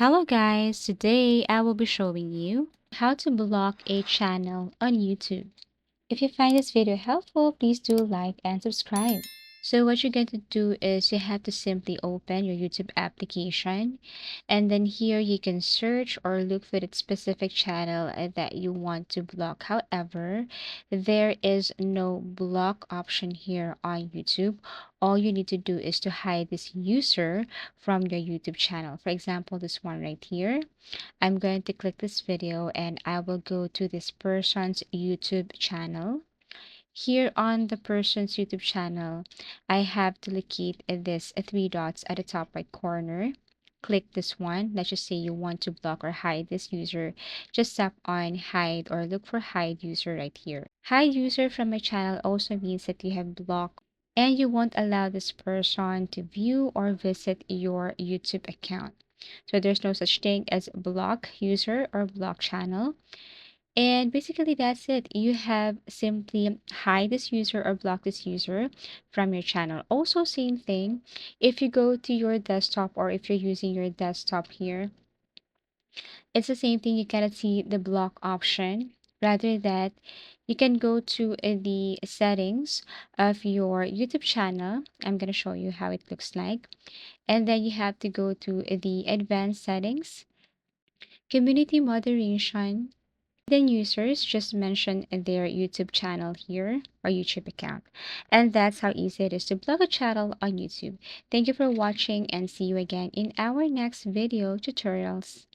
Hello guys, today I will be showing you how to block a channel on YouTube. If you find this video helpful, please do like and subscribe. So what you're going to do is you have to simply open your YouTube application, and then here you can search or look for the specific channel that you want to block. However, there is no block option here on YouTube. All you need to do is to hide this user from your YouTube channel. For example, this one right here. I'm going to click this video and I will go to this person's YouTube channel. Here on the person's YouTube channel, I have to locate this three dots at the top right corner. Click this one. Let's just say you want to block or hide this user. Just tap on hide or look for hide user right here. Hide user from my channel also means that you have blocked and you won't allow this person to view or visit your YouTube account. So there's no such thing as block user or block channel. And basically that's it. You have simply hide this user or block this user from your channel. Also, same thing. If you go to your desktop or if you're using your desktop here, it's the same thing. You cannot see the block option. Rather that you can go to the settings of your YouTube channel. I'm going to show you how it looks like. And then you have to go to the advanced settings, community moderation. Then users just mention their YouTube channel here or YouTube account. And that's how easy it is to block a channel on YouTube. Thank you for watching and see you again in our next video tutorials.